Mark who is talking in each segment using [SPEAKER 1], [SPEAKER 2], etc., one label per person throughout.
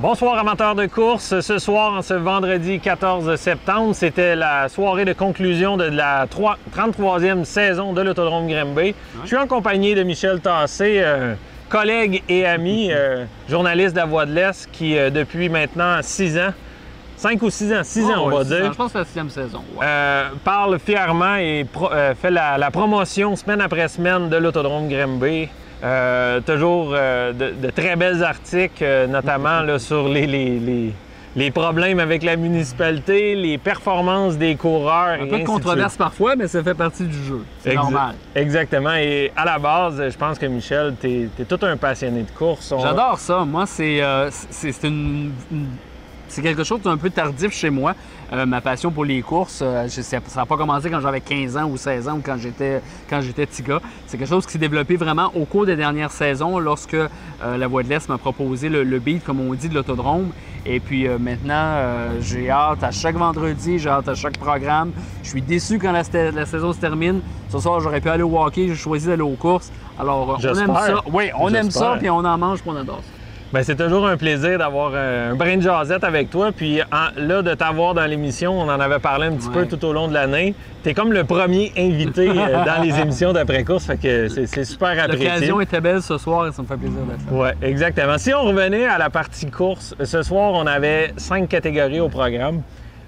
[SPEAKER 1] Bonsoir amateurs de course. Ce soir, en ce vendredi 14 septembre, c'était la soirée de conclusion de la 33e saison de l'Autodrome Grimby. Je suis en compagnie de Michel Tassé, collègue et ami, journaliste de La Voix de l'Est, qui depuis maintenant 6 ans, 5 ou 6 ans, 6 ans on va dire.
[SPEAKER 2] Je pense que c'est la 6e saison. Ouais.
[SPEAKER 1] Parle fièrement et fait la promotion semaine après semaine de l'Autodrome Grimby. Toujours de très belles articles, notamment là, sur les problèmes avec la municipalité, les performances des coureurs.
[SPEAKER 2] Un peu de controverse parfois, mais ça fait partie du jeu. C'est normal.
[SPEAKER 1] Exactement. Et à la base, je pense que Michel, t'es tout un passionné de course.
[SPEAKER 2] J'adore ça. Moi, c'est quelque chose d'un peu tardif chez moi. Ma passion pour les courses, ça n'a pas commencé quand j'avais 15 ans ou 16 ans ou quand j'étais petit gars. C'est quelque chose qui s'est développé vraiment au cours des dernières saisons lorsque La Voix de l'Est m'a proposé le beat, comme on dit, de l'Autodrome. Et puis maintenant, j'ai hâte à chaque vendredi, j'ai hâte à chaque programme. Je suis déçu quand la saison se termine. Ce soir, j'aurais pu aller au hockey, j'ai choisi d'aller aux courses. Alors, on aime ça. Oui, on aime ça, puis on en mange, puis on adore ça.
[SPEAKER 1] Bien, c'est toujours un plaisir d'avoir un brin de jasette avec toi. Puis là, de t'avoir dans l'émission, on en avait parlé un petit peu tout au long de l'année. T'es comme le premier invité dans les émissions d'après-course, fait que c'est super apprécié.
[SPEAKER 2] L'occasion était belle ce soir et ça me fait plaisir d'être là.
[SPEAKER 1] Oui, exactement. Si on revenait à la partie course, ce soir, on avait 5 catégories au programme.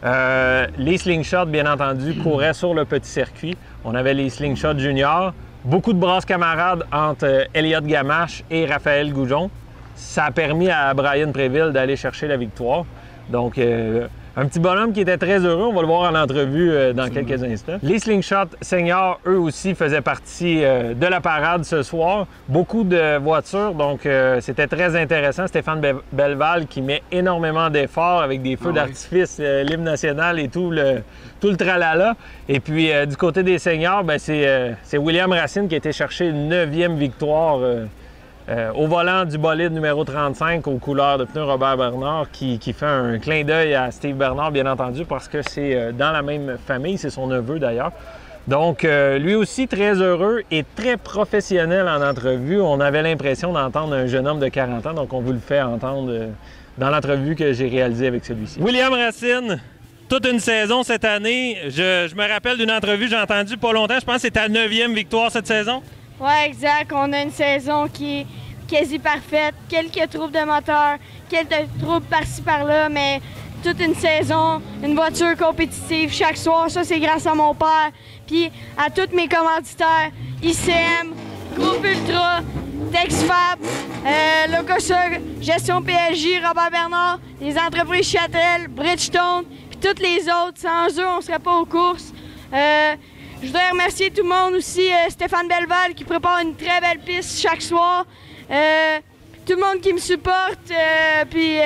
[SPEAKER 1] Les slingshots, bien entendu, couraient sur le petit circuit. On avait les slingshots juniors. Beaucoup de brasses camarades entre Elliott Gamache et Raphaël Goujon. Ça a permis à Brian Préville d'aller chercher la victoire. Donc, un petit bonhomme qui était très heureux. On va le voir en entrevue dans quelques instants. Les slingshots seniors, eux aussi, faisaient partie de la parade ce soir. Beaucoup de voitures, donc c'était très intéressant. Stéphane Belval qui met énormément d'efforts avec des feux d'artifice, l'hymne national et tout le tralala. Et puis, du côté des seniors, c'est William Racine qui a été chercher une 9e victoire au volant du bolide numéro 35 aux couleurs de pneus Robert Bernard qui fait un clin d'œil à Steve Bernard, bien entendu, parce que c'est dans la même famille, c'est son neveu d'ailleurs. Donc, lui aussi très heureux et très professionnel en entrevue. On avait l'impression d'entendre un jeune homme de 40 ans, donc on vous le fait entendre dans l'entrevue que j'ai réalisée avec celui-ci. William Racine, toute une saison cette année. Je me rappelle d'une entrevue que j'ai entendue pas longtemps, je pense que c'est ta 9e victoire cette saison.
[SPEAKER 3] Oui, exact. On a une saison qui est quasi parfaite. Quelques troubles de moteur, quelques troubles par-ci par-là, mais toute une saison, une voiture compétitive chaque soir. Ça, c'est grâce à mon père. Puis à tous mes commanditaires, ICM, Groupe Ultra, TexFab, Locosa, Gestion PLJ, Robert Bernard, les entreprises Châtel, Bridgestone, puis toutes les autres. Sans eux, on ne serait pas aux courses. Je voudrais remercier tout le monde aussi, Stéphane Belval qui prépare une très belle piste chaque soir. Tout le monde qui me supporte, puis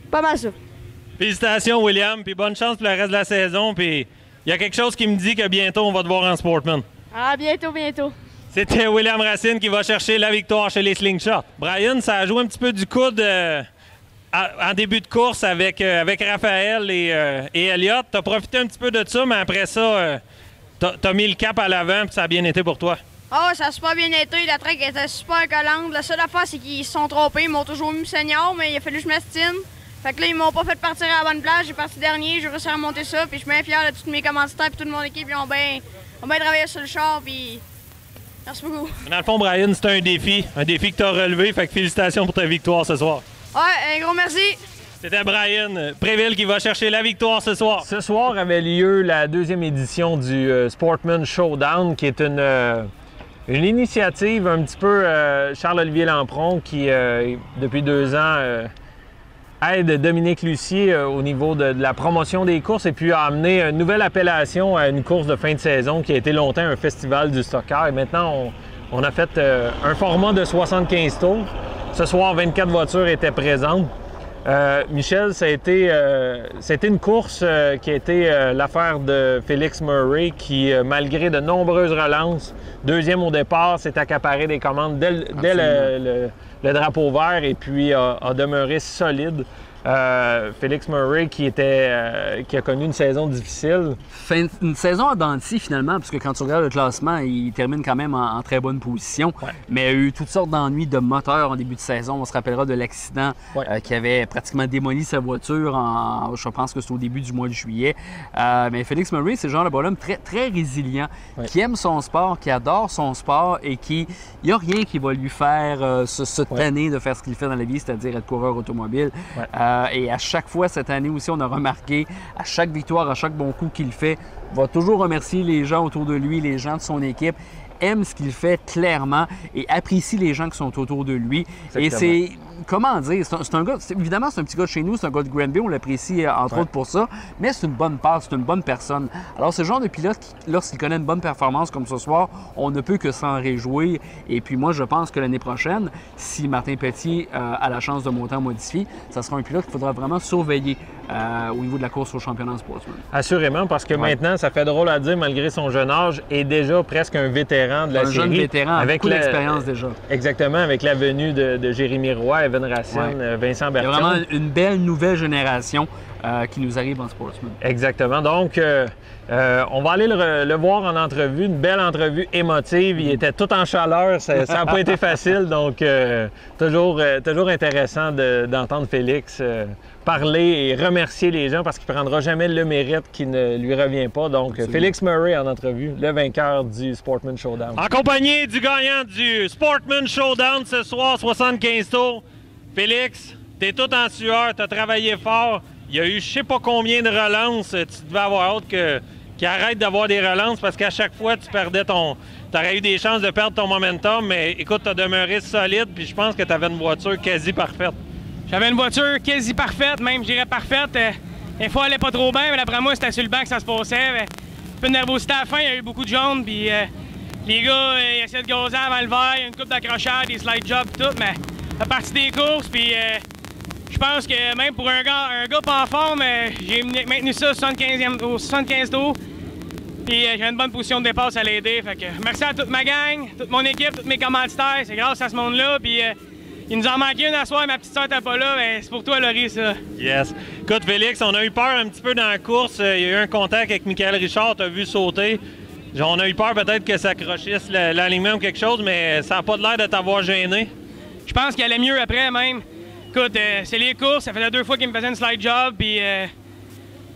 [SPEAKER 3] pas mal ça.
[SPEAKER 1] Félicitations William, puis bonne chance pour le reste de la saison. Puis il y a quelque chose qui me dit que bientôt on va te voir en Sportman.
[SPEAKER 3] Ah, bientôt.
[SPEAKER 1] C'était William Racine qui va chercher la victoire chez les slingshots. Brian, ça a joué un petit peu du coude en début de course avec Raphaël et Elliott. T'as profité un petit peu de ça, mais après ça... T'as mis le cap à l'avant, puis ça a bien été pour toi.
[SPEAKER 3] Oh, ça a super bien été. La track était super collante. La seule affaire, c'est qu'ils se sont trompés. Ils m'ont toujours mis senior, mais il a fallu que je m'estime. Fait que là, ils m'ont pas fait partir à la bonne place. J'ai parti dernier, j'ai réussi à remonter ça. Puis je suis bien fier de tous mes commanditaires et toute mon équipe. Ils ont bien travaillé sur le char. Puis merci beaucoup.
[SPEAKER 1] Dans le fond, Brian, c'était un défi que t'as relevé. Fait que félicitations pour ta victoire ce soir.
[SPEAKER 3] Ouais, un gros merci.
[SPEAKER 1] C'était Brian Préville qui va chercher la victoire ce soir. Ce soir avait lieu la 2e édition du Sportman Showdown, qui est une initiative un petit peu Charles-Olivier Lampron qui, depuis 2 ans, aide Dominique Lucier au niveau de la promotion des courses et puis a amené une nouvelle appellation à une course de fin de saison qui a été longtemps un festival du stock-car. Et maintenant, on a fait un format de 75 tours. Ce soir, 24 voitures étaient présentes. Michel, ça a été une course qui a été l'affaire de Félix Murray qui, malgré de nombreuses relances, 2e au départ, s'est accaparé des commandes dès le drapeau vert et puis a demeuré solide. Félix Murray qui a connu une saison difficile.
[SPEAKER 2] Une saison à dents de scie, finalement, parce que quand tu regardes le classement, il termine quand même en très bonne position.
[SPEAKER 1] Ouais.
[SPEAKER 2] Mais il y a eu toutes sortes d'ennuis de moteur en début de saison. On se rappellera de l'accident qui avait pratiquement démoli sa voiture, je pense que c'était au début du mois de juillet. Mais Félix Murray, c'est le genre de bonhomme très, très résilient, qui aime son sport, qui adore son sport et il n'y a rien qui va lui faire se tanner de faire ce qu'il fait dans la vie, c'est-à-dire être coureur automobile. Et à chaque fois, cette année aussi, on a remarqué, à chaque victoire, à chaque bon coup qu'il fait, il va toujours remercier les gens autour de lui, les gens de son équipe, aime ce qu'il fait clairement et apprécie les gens qui sont autour de lui.
[SPEAKER 1] Exactement.
[SPEAKER 2] Et c'est, comment dire, c'est un gars, évidemment, c'est un petit gars de chez nous, c'est un gars de Granby, on l'apprécie entre autres pour ça, mais c'est une bonne passe, c'est une bonne personne. Alors, c'est le genre de pilote qui, lorsqu'il connaît une bonne performance comme ce soir, on ne peut que s'en réjouir. Et puis moi, je pense que l'année prochaine, si Martin Petit a la chance de monter en modifié, ça sera un pilote qu'il faudra vraiment surveiller au niveau de la course au championnat Sportsman.
[SPEAKER 1] Assurément, parce que maintenant, ça fait drôle à dire, malgré son jeune âge, est déjà presque un vétéran de la série.
[SPEAKER 2] Un jeune vétéran, avec beaucoup d'expérience déjà.
[SPEAKER 1] Exactement, avec la venue de Jérémy Roy, Evan Racine, Vincent Bertrand.
[SPEAKER 2] Il y a vraiment une belle nouvelle génération qui nous arrive en Sportsman.
[SPEAKER 1] Exactement. Donc, on va aller le voir en entrevue, une belle entrevue émotive. Il était tout en chaleur, ça n'a pas été facile, donc toujours intéressant d'entendre Félix parler et remercier les gens parce qu'il ne prendra jamais le mérite qui ne lui revient pas. Donc, absolument. Félix Murray en entrevue, le vainqueur du Sportsman Showdown. En compagnie du gagnant du Sportsman Showdown ce soir, 75 tours, Félix, t'es tout en sueur, t'as travaillé fort. Il y a eu je sais pas combien de relances. Tu devais avoir hâte qu'il arrête d'avoir des relances parce qu'à chaque fois, tu perdais t'aurais eu des chances de perdre ton momentum, mais écoute, t'as demeuré solide, puis je pense que t'avais une voiture quasi parfaite.
[SPEAKER 4] J'avais une voiture quasi parfaite, même je dirais parfaite. Des fois, elle allait pas trop bien, mais d'après moi, c'était sur le banc que ça se passait. Un peu de nervosité à la fin, il y a eu beaucoup de jaunes, puis les gars, ils essayaient de gazer avant le verre, il y a une coupe d'accrochage, des slide jobs et tout, mais à partir des courses, puis je pense que même pour un gars pas en forme, j'ai maintenu ça au 75 tours. Puis j'ai une bonne position de départ, ça l'a aidé. Fait que merci à toute ma gang, toute mon équipe, tous mes commanditaires. C'est grâce à ce monde-là. Puis il nous en manquait une à soir, ma petite soeur n'était pas là. Mais c'est pour toi, Laurie, ça.
[SPEAKER 1] Yes. Écoute, Félix, on a eu peur un petit peu dans la course. Il y a eu un contact avec Michael Richard, t'as vu sauter. On a eu peur peut-être que ça accrochisse l'alignement ou quelque chose, mais ça n'a pas l'air de t'avoir gêné.
[SPEAKER 4] Je pense qu'il allait mieux après, même. Écoute, c'est les courses. Ça faisait 2 fois qu'il me faisait une slide job. Puis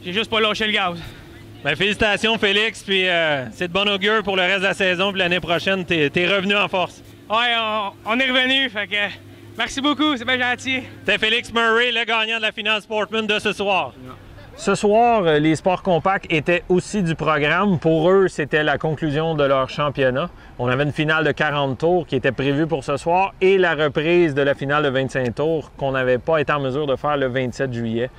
[SPEAKER 4] j'ai juste pas lâché le gaz.
[SPEAKER 1] Bien, félicitations, Félix, puis c'est de bon augure pour le reste de la saison, puis l'année prochaine, t'es revenu en force.
[SPEAKER 4] Ouais, on est revenu, fait que merci beaucoup, c'est bien gentil.
[SPEAKER 1] C'était Félix Murray, le gagnant de la finale Sportsman de ce soir. Ce soir, les sports compacts étaient aussi du programme. Pour eux, c'était la conclusion de leur championnat. On avait une finale de 40 tours qui était prévue pour ce soir et la reprise de la finale de 25 tours qu'on n'avait pas été en mesure de faire le 27 juillet.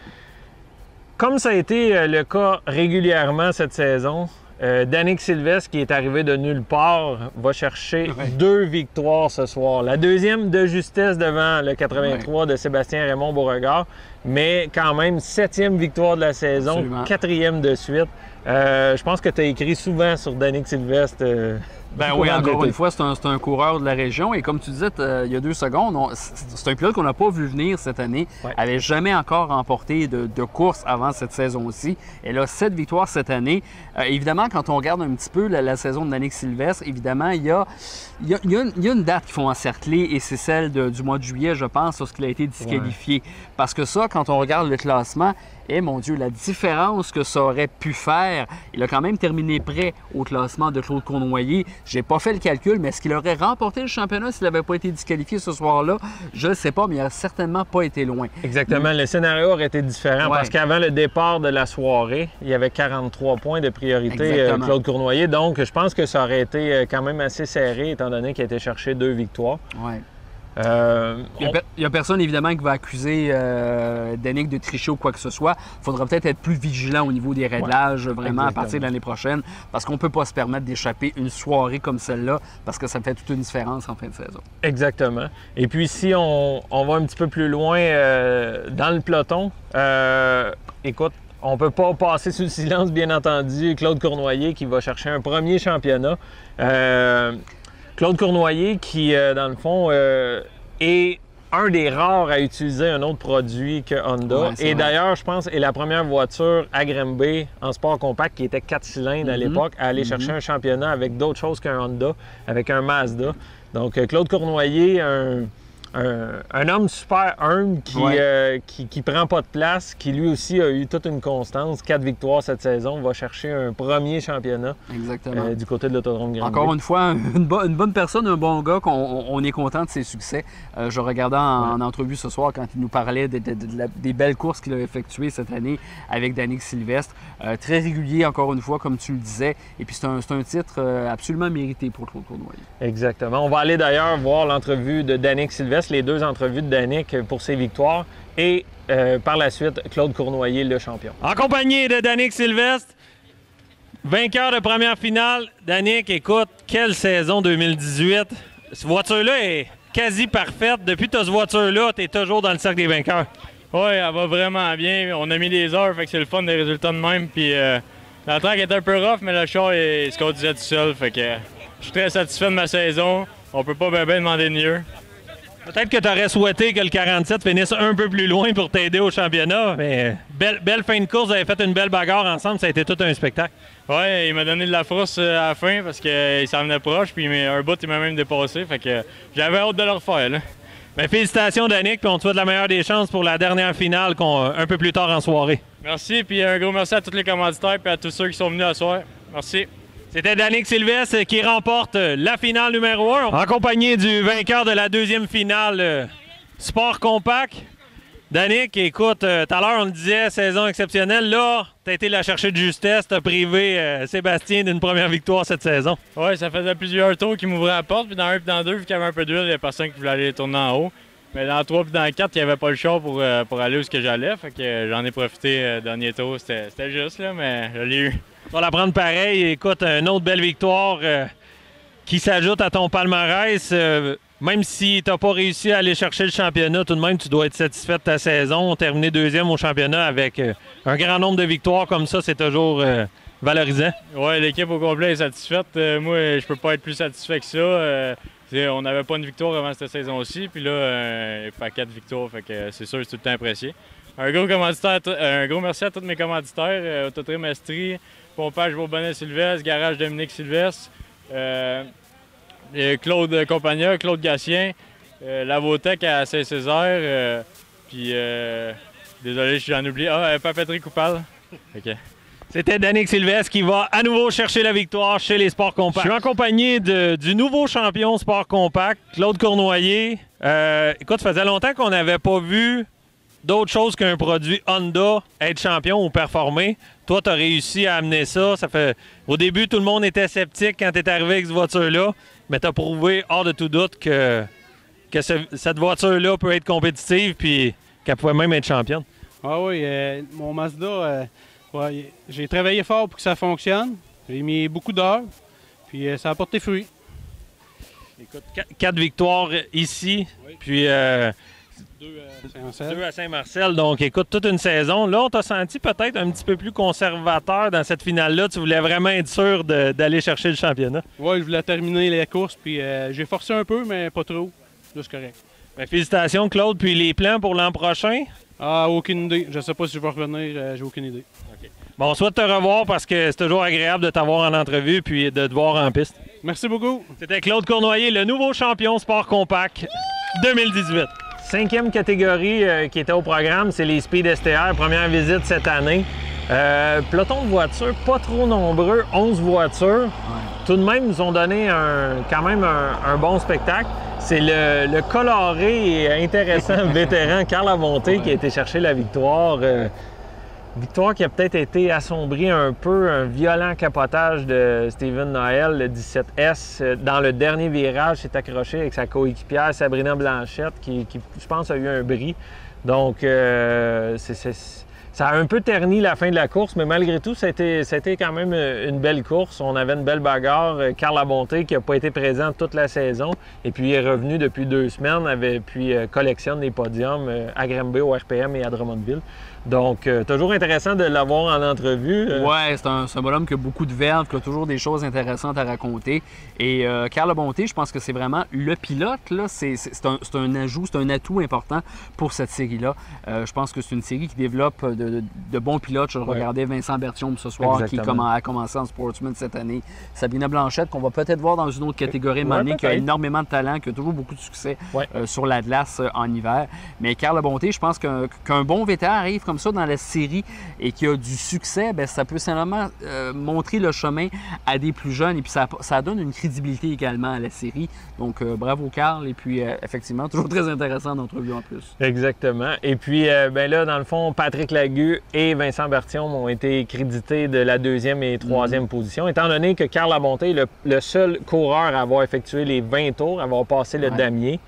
[SPEAKER 1] Comme ça a été le cas régulièrement cette saison, Danick Sylvestre, qui est arrivé de nulle part, va chercher 2 victoires ce soir. La deuxième de justesse devant le 83 de Sébastien Raymond Beauregard, mais quand même 7e victoire de la saison, 4e de suite. Je pense que tu as écrit souvent sur Danick Sylvestre.
[SPEAKER 2] Ben oui, encore une fois, c'est un coureur de la région. Et comme tu disais il y a 2 secondes, c'est un pilote qu'on n'a pas vu venir cette année. Il n'avait jamais encore remporté de course avant cette saison-ci. Et là, 7 victoires cette année. Évidemment, quand on regarde un petit peu la saison de Danick Sylvestre, évidemment, il y a une date qu'il faut encercler et c'est celle du mois de juillet, je pense, lorsqu'il a été disqualifié. Parce que ça, quand on regarde le classement, mon Dieu, la différence que ça aurait pu faire. Il a quand même terminé près au classement de Claude Cournoyer. J'ai pas fait le calcul, mais est-ce qu'il aurait remporté le championnat s'il n'avait pas été disqualifié ce soir-là? Je ne sais pas, mais il n'a certainement pas été loin.
[SPEAKER 1] Exactement. Le scénario aurait été différent parce qu'avant le départ de la soirée, il y avait 43 points de priorité Claude Cournoyer. Donc, je pense que ça aurait été quand même assez serré étant donné qu'il a été chercher 2 victoires.
[SPEAKER 2] Ouais. Il n'y a personne, évidemment, qui va accuser Danick de tricher ou quoi que ce soit. Il faudra peut-être être plus vigilant au niveau des réglages, vraiment, à partir de l'année prochaine, parce qu'on ne peut pas se permettre d'échapper une soirée comme celle-là, parce que ça fait toute une différence en fin de saison.
[SPEAKER 1] Exactement. Et puis, si on va un petit peu plus loin dans le peloton, écoute, on ne peut pas passer sous le silence, bien entendu, Claude Cournoyer qui va chercher un premier championnat. Claude Cournoyer qui, dans le fond, est un des rares à utiliser un autre produit que Honda.
[SPEAKER 2] Ouais,
[SPEAKER 1] et d'ailleurs, je pense, est la première voiture à Granby en sport compact qui était 4 cylindres à l'époque à aller chercher un championnat avec d'autres choses qu'un Honda, avec un Mazda. Donc, Claude Cournoyer, un homme super humble qui prend pas de place, qui lui aussi a eu toute une constance. 4 victoires cette saison, va chercher un premier championnat du côté de l'Autodrome Granby.
[SPEAKER 2] Encore une fois, une bonne personne, un bon gars, on est content de ses succès. Je regardais en entrevue ce soir quand il nous parlait des belles courses qu'il a effectuées cette année avec Danick Sylvestre. Très régulier, encore une fois, comme tu le disais. Et puis c'est un titre absolument mérité pour Claude Cournoyer.
[SPEAKER 1] Exactement. On va aller d'ailleurs voir l'entrevue de Danick Sylvestre, les 2 entrevues de Danick pour ses victoires et par la suite, Claude Cournoyer, le champion. En compagnie de Danick Sylvestre, vainqueur de première finale. Danick, écoute, quelle saison 2018. Cette voiture-là est quasi parfaite. Depuis que tu as cette voiture-là, tu es toujours dans le cercle des vainqueurs.
[SPEAKER 5] Oui, elle va vraiment bien. On a mis des heures, fait que c'est le fun des résultats de même. Puis la track est un peu rough, mais le char il se conduisait tout seul. Fait que je suis très satisfait de ma saison. On peut pas bien demander de mieux.
[SPEAKER 1] Peut-être que tu aurais souhaité que le 47 finisse un peu plus loin pour t'aider au championnat, mais belle fin de course, vous avez fait une belle bagarre ensemble, ça a été tout un spectacle.
[SPEAKER 5] Oui, il m'a donné de la frousse à la fin parce qu'il s'en venait proche, puis un bout, il m'a même dépassé, fait que j'avais hâte de le refaire. Là.
[SPEAKER 1] Bien, félicitations Danick, puis on te souhaite la meilleure des chances pour la dernière finale un peu plus tard en soirée.
[SPEAKER 5] Merci, puis un gros merci à tous les commanditaires et à tous ceux qui sont venus à soir. Merci.
[SPEAKER 1] C'était Danick Sylvestre qui remporte la finale numéro 1 en compagnie du vainqueur de la 2e finale sport compact. Danick, écoute, tout à l'heure on le disait, saison exceptionnelle. Là, tu as été la chercher de justesse, tu as privé Sébastien d'une première victoire cette saison.
[SPEAKER 5] Oui, ça faisait plusieurs tours qui m'ouvraient la porte, puis dans 1 et dans 2, vu qu'il y avait un peu d'huile, il n'y a personne qui voulait aller tourner en haut. Mais dans 3 et dans 4, il n'y avait pas le choix pour aller où j'allais, fait que j'en ai profité dernier tour. C'était juste, là, mais je l'ai eu.
[SPEAKER 1] Tu vas la prendre pareil. Écoute, une autre belle victoire qui s'ajoute à ton palmarès. Même si tu n'as pas réussi à aller chercher le championnat, tout de même, tu dois être satisfait de ta saison. Terminer 2e au championnat avec un grand nombre de victoires comme ça, c'est toujours valorisant.
[SPEAKER 5] Oui, l'équipe au complet est satisfaite. Moi, je peux pas être plus satisfait que ça. On n'avait pas une victoire avant cette saison-ci, puis là, il fait 4 victoires, fait que c'est sûr, c'est tout le temps apprécié. Un gros merci à tous mes commanditaires, Autotrim Estrie, Pompage Bourbonnais Sylvestre, Garage Dominique Sylvestre, Claude Compagnia, Claude Gatien, Lavotech à Saint-Césaire, puis désolé si j'en oublie. Papeterie Coupal. Okay.
[SPEAKER 1] C'était Danick Sylvestre qui va à nouveau chercher la victoire chez les sports compacts. Je suis en compagnie du nouveau champion sport compact, Claude Cournoyer. Écoute, ça faisait longtemps qu'on n'avait pas vu d'autre chose qu'un produit Honda être champion ou performer. Toi, tu as réussi à amener ça. Au début, tout le monde était sceptique quand tu es arrivé avec cette voiture-là, mais tu as prouvé hors de tout doute que cette voiture-là peut être compétitive et qu'elle pouvait même être championne.
[SPEAKER 6] Ah oui, mon Mazda, j'ai travaillé fort pour que ça fonctionne. J'ai mis beaucoup d'heures, puis ça a porté fruit.
[SPEAKER 1] Écoute, 4 victoires ici, oui. Puis
[SPEAKER 6] 2
[SPEAKER 1] à Saint-Marcel. Donc, écoute, toute une saison. Là, on t'a senti peut-être un petit peu plus conservateur dans cette finale-là. Tu voulais vraiment être sûr d'aller chercher le championnat.
[SPEAKER 6] Oui, je voulais terminer les courses, puis j'ai forcé un peu, mais pas trop. Juste correct.
[SPEAKER 1] Bien, félicitations, Claude. Puis les plans pour l'an prochain?
[SPEAKER 6] Ah, aucune idée. Je ne sais pas si je vais revenir. J'ai aucune idée.
[SPEAKER 1] Okay. Bon, on souhaite te revoir parce que c'est toujours agréable de t'avoir en entrevue puis de te voir en piste.
[SPEAKER 6] Merci beaucoup.
[SPEAKER 1] C'était Claude Cournoyer, le nouveau champion sport compact 2018. 5e catégorie qui était au programme, c'est les Speed STR. Première visite cette année. Peloton de voitures, pas trop nombreux, 11 voitures. Ouais. Tout de même, ils nous ont donné quand même un bon spectacle. C'est le coloré et intéressant vétéran Carl Labonté qui a été chercher la victoire. Victoire qui a peut-être été assombrie un peu, un violent capotage de Steven Noël, le 17S. Dans le dernier virage, s'est accroché avec sa coéquipière Sabrina Blanchette qui, je pense, a eu un bris. Donc, ça a un peu terni la fin de la course, mais malgré tout, ça a été quand même une belle course. On avait une belle bagarre. Carl Labonté, qui n'a pas été présent toute la saison, et puis est revenu depuis 2 semaines, puis collectionne les podiums à Granby, au RPM et à Drummondville. Donc, toujours intéressant de l'avoir en entrevue.
[SPEAKER 2] Ouais, c'est un bonhomme qui a beaucoup de verve, qui a toujours des choses intéressantes à raconter. Et Carl Labonté, je pense que c'est vraiment le pilote. C'est un ajout, c'est un atout important pour cette série-là. Je pense que c'est une série qui développe de bons pilotes. Je regardais Vincent Berthiaume ce soir, qui a commencé en Sportsman cette année. Sabrina Blanchette, qu'on va peut-être voir dans une autre catégorie de année, qui a énormément de talent, qui a toujours beaucoup de succès sur la glace en hiver. Mais Carl Labonté, je pense qu'un bon vétéran arrive comme ça dans la série et qui a du succès, bien, ça peut simplement montrer le chemin à des plus jeunes et puis ça donne une crédibilité également à la série. Donc, bravo Carl et puis effectivement, toujours très intéressant d'entrevue en plus.
[SPEAKER 1] Exactement. Et puis, ben là, dans le fond, Patrick Lagu et Vincent Berthiaume ont été crédités de la 2e et 3e position, étant donné que Carl Labonté est le seul coureur à avoir effectué les 20 tours, à avoir passé le damier.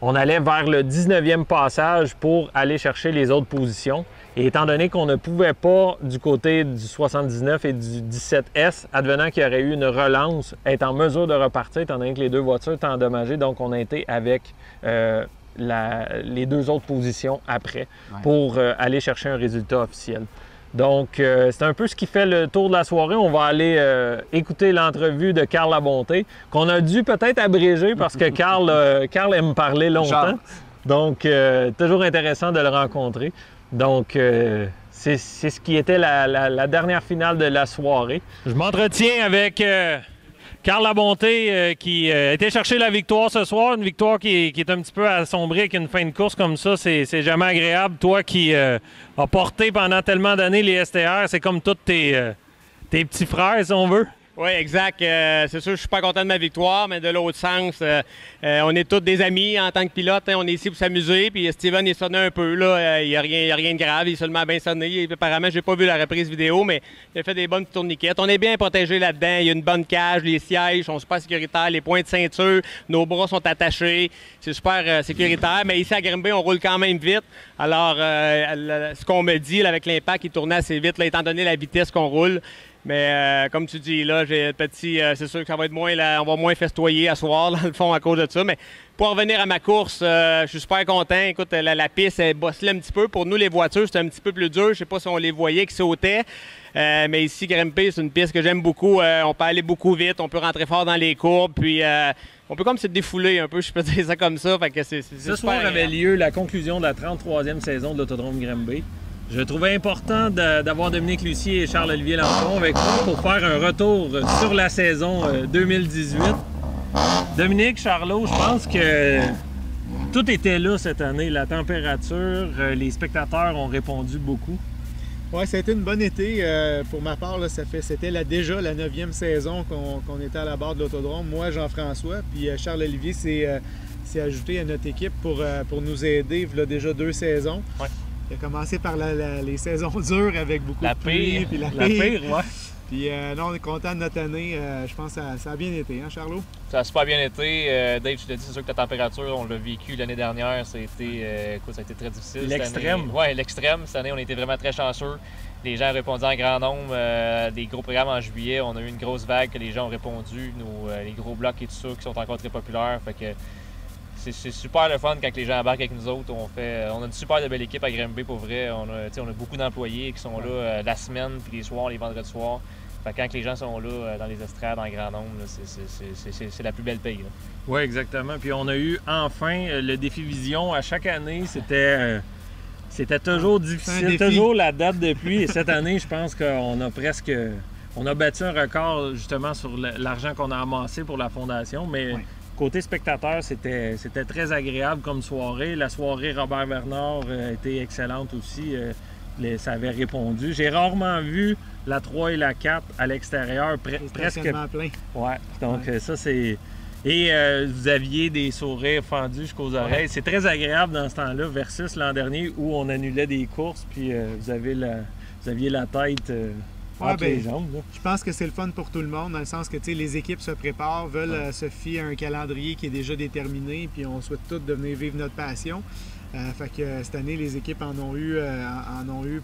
[SPEAKER 1] On allait vers le 19e passage pour aller chercher les autres positions. Et étant donné qu'on ne pouvait pas, du côté du 79 et du 17S, advenant qu'il y aurait eu une relance, être en mesure de repartir, étant donné que les deux voitures étaient endommagées, donc on a été avec les deux autres positions après pour aller chercher un résultat officiel. Donc, c'est un peu ce qui fait le tour de la soirée. On va aller écouter l'entrevue de Carl Labonté, qu'on a dû peut-être abréger parce que Carl aime parler longtemps. Donc, toujours intéressant de le rencontrer. Donc, c'est ce qui était la dernière finale de la soirée. Je m'entretiens avec Carl Labonté qui était chercher la victoire ce soir. Une victoire qui est un petit peu assombrée avec une fin de course comme ça. C'est jamais agréable. Toi qui as porté pendant tellement d'années les STR, c'est comme tous tes petits frères, si on veut.
[SPEAKER 7] Oui, exact. C'est sûr, je suis pas content de ma victoire, mais de l'autre sens, on est tous des amis en tant que pilote. Hein, on est ici pour s'amuser. Puis Steven, il sonnait un peu. Il n'y a rien de grave. Il est seulement bien sonné. Apparemment, j'ai pas vu la reprise vidéo, mais il a fait des bonnes tourniquettes. On est bien protégé là-dedans. Il y a une bonne cage. Les sièges sont super sécuritaires. Les points de ceinture, nos bras sont attachés. C'est super sécuritaire. Mais ici à Grimby, on roule quand même vite. Alors, ce qu'on me dit là, avec l'impact, il tournait assez vite, là, étant donné la vitesse qu'on roule. Mais comme tu dis, là, c'est sûr que ça va être moins, on va moins festoyer à soir, dans le fond, à cause de ça. Mais pour revenir à ma course, je suis super content. Écoute, la piste, elle bosselait un petit peu. Pour nous, les voitures, c'était un petit peu plus dur. Je sais pas si on les voyait qui sautaient. Mais ici, Grimby, c'est une piste que j'aime beaucoup. On peut aller beaucoup vite, on peut rentrer fort dans les courbes. Puis on peut comme se défouler un peu, je peux dire ça comme ça. Fait que
[SPEAKER 1] ce soir avait lieu la conclusion de la 33e saison de l'Autodrome Grimby. Je trouvais important d'avoir Dominique Lucier et Charles-Olivier Lampron avec moi pour faire un retour sur la saison 2018. Dominique, Charlot, je pense que tout était là cette année. La température, les spectateurs ont répondu beaucoup.
[SPEAKER 8] Oui, ça a été une bonne été. Pour ma part, c'était déjà la 9e saison qu'on était à la barre de l'Autodrome. Moi, Jean-François, puis Charles-Olivier s'est ajouté à notre équipe pour nous aider. Il y a déjà 2 saisons. Ouais. Il a commencé par les saisons dures avec beaucoup de pluie. Puis la pire, ouais. Puis non, on est content de notre année. Je pense que ça a bien été, hein, Charlot?
[SPEAKER 9] Ça a super bien été. Dave, je te dis, c'est sûr que la température, on l'a vécu l'année dernière. Ça a été très difficile.
[SPEAKER 1] L'extrême?
[SPEAKER 9] Oui, l'extrême. Cette année, on a été vraiment très chanceux. Les gens ont répondu en grand nombre. Des gros programmes en juillet. On a eu une grosse vague que les gens ont répondu. Les gros blocs et tout ça qui sont encore très populaires. Fait que c'est super le fun quand les gens embarquent avec nous autres. On a une super belle équipe à Grimby pour vrai. On a beaucoup d'employés qui sont là la semaine, puis les soirs, les vendredis soirs. Fait que quand les gens sont là dans les estrades en grand nombre, c'est la plus belle paye.
[SPEAKER 1] Oui, exactement. Puis on a eu enfin le défi Vision. À chaque année, c'était toujours difficile, toujours la date de pluie. Et cette année, je pense qu'on a battu un record justement sur l'argent qu'on a amassé pour la fondation. Mais côté spectateur, c'était très agréable comme soirée. La soirée Robert Bernard a été excellente aussi. Ça avait répondu. J'ai rarement vu la 3 et la 4 à l'extérieur, presque
[SPEAKER 8] plein.
[SPEAKER 1] Ouais, donc ça c'est... Et vous aviez des sourires fendus jusqu'aux oreilles. C'est très agréable dans ce temps-là versus l'an dernier où on annulait des courses puis vous aviez la tête entre les jambes. Là.
[SPEAKER 8] Je pense que c'est le fun pour tout le monde dans le sens que les équipes se préparent, veulent se fier à un calendrier qui est déjà déterminé puis on souhaite tous de venir vivre notre passion. Fait que cette année, les équipes en ont eu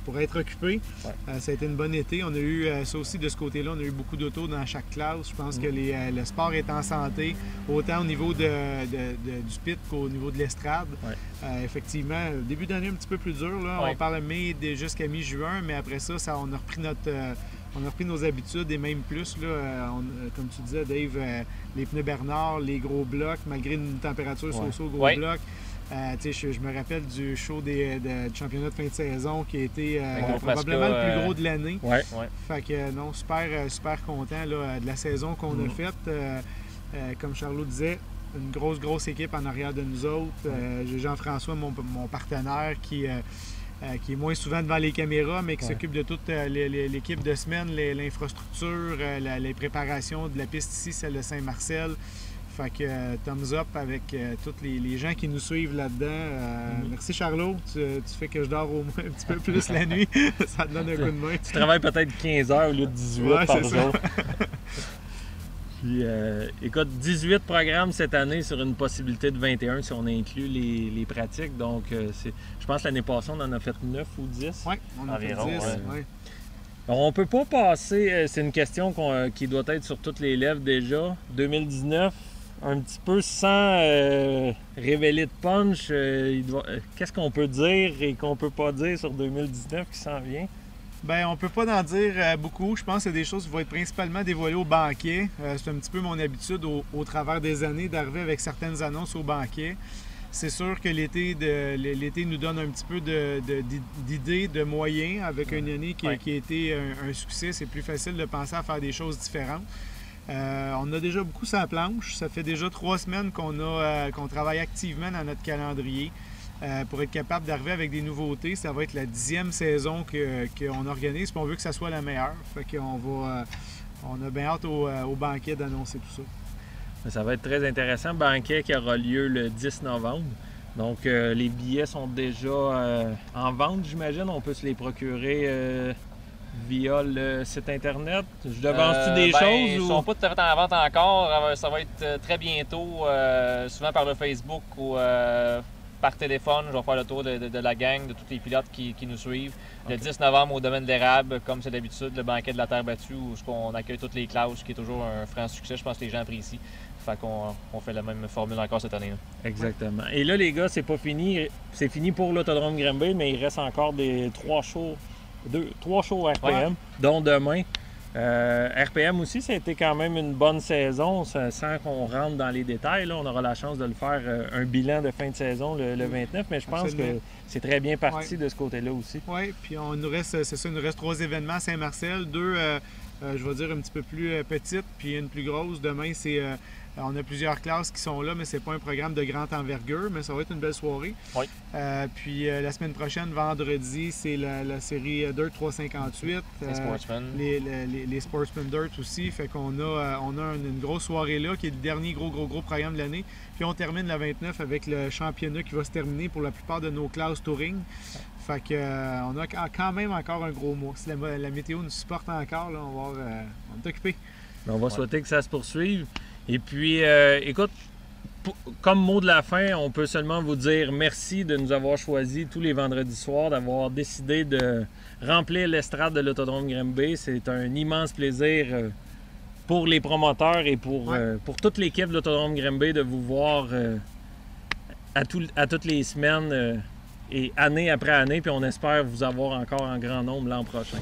[SPEAKER 8] pour être occupées. Ouais. Ça a été une bonne été. On a eu ça aussi de ce côté-là. On a eu beaucoup d'autos dans chaque classe. Je pense que le sport est en santé, autant au niveau du pit qu'au niveau de l'estrade. Ouais. Effectivement, début d'année un petit peu plus dur. Là. Ouais. On parle mai jusqu'à mi-juin, mais après ça, on a repris nos habitudes et même plus. Là, comme tu disais, Dave, les pneus Bernard, les gros blocs, malgré une température so-so, gros blocs. Je me rappelle du show du championnat de fin de saison qui a été probablement le plus gros de l'année.
[SPEAKER 1] Ouais.
[SPEAKER 8] Fait que non, super content là, de la saison qu'on a faite. Comme Charlot disait, une grosse équipe en arrière de nous autres. J'ai Jean-François, mon partenaire, qui est moins souvent devant les caméras, mais qui s'occupe de toute l'équipe de semaine, l'infrastructure, les préparations de la piste ici, celle de Saint-Marcel. Fait que thumbs up avec tous les gens qui nous suivent là-dedans. Merci Charlot, tu fais que je dors au moins un petit peu plus la nuit. Ça te donne un coup de main.
[SPEAKER 1] Tu travailles peut-être 15 heures au lieu de 18 par jour. Puis, écoute, 18 programmes cette année sur une possibilité de 21 si on inclut les pratiques. Donc, je pense que l'année passée, on en a fait 9 ou 10.
[SPEAKER 8] Oui, on en a fait 10. Ouais.
[SPEAKER 1] On ne peut pas passer, c'est une question qui doit être sur toutes les lèvres déjà. 2019, un petit peu sans révéler de punch, qu'est-ce qu'on peut dire et qu'on peut pas dire sur 2019 qui s'en vient?
[SPEAKER 8] Bien, on peut pas en dire beaucoup. Je pense que c'est des choses qui vont être principalement dévoilées au banquet. C'est un petit peu mon habitude au travers des années d'arriver avec certaines annonces au banquet. C'est sûr que l'été nous donne un petit peu d'idées, de moyens. Avec une année qui a été un succès, c'est plus facile de penser à faire des choses différentes. On a déjà beaucoup sur la planche. Ça fait déjà 3 semaines qu'on travaille activement dans notre calendrier pour être capable d'arriver avec des nouveautés. Ça va être la 10e saison qu'on organise, puis on veut que ça soit la meilleure. Fait qu'on on a bien hâte au banquet d'annoncer tout ça.
[SPEAKER 1] Ça va être très intéressant. Banquet qui aura lieu le 10 novembre. Donc, les billets sont déjà en vente, j'imagine. On peut se les procurer via le site Internet. Je devance-tu des choses?
[SPEAKER 9] Ils ne sont pas tout à fait en vente encore. Ça va être très bientôt, souvent par le Facebook ou par téléphone. Je vais faire le tour de la gang, de tous les pilotes qui nous suivent. Le 10 novembre au domaine de l'érable, comme c'est d'habitude, le banquet de la terre battue où on accueille toutes les classes, qui est toujours un franc succès. Je pense que les gens apprécient. Fait qu'on fait la même formule encore cette année.
[SPEAKER 1] Exactement. Et là, les gars, c'est pas fini. C'est fini pour l'Autodrome Granby, mais il reste encore 3 shows RPM, dont demain. RPM aussi, ça a été quand même une bonne saison, sans qu'on rentre dans les détails. Là, on aura la chance de le faire, un bilan de fin de saison le 29, mais je pense que c'est très bien parti de ce côté-là aussi.
[SPEAKER 8] Oui, puis il nous reste 3 événements à Saint-Marcel, 2, je vais dire, un petit peu plus petites, puis une plus grosse. Demain, on a plusieurs classes qui sont là, mais c'est pas un programme de grande envergure, mais ça va être une belle soirée.
[SPEAKER 9] Oui.
[SPEAKER 8] Puis la semaine prochaine, vendredi, c'est la série Dirt 358.
[SPEAKER 9] Les Sportsmen.
[SPEAKER 8] Les Sportsmen Dirt aussi. Fait qu'on a une grosse soirée là, qui est le dernier gros programme de l'année. Puis on termine la 29 avec le championnat qui va se terminer pour la plupart de nos classes touring. Fait que on a quand même encore un gros mois. Si la météo nous supporte encore, là, on est occupé.
[SPEAKER 1] On va souhaiter que ça se poursuive. Et puis, écoute, comme mot de la fin, on peut seulement vous dire merci de nous avoir choisis tous les vendredis soirs, d'avoir décidé de remplir l'estrade de l'Autodrome Granby. C'est un immense plaisir pour les promoteurs et pour toute l'équipe de l'Autodrome Granby de vous voir à toutes les semaines et année après année. Puis on espère vous avoir encore en grand nombre l'an prochain.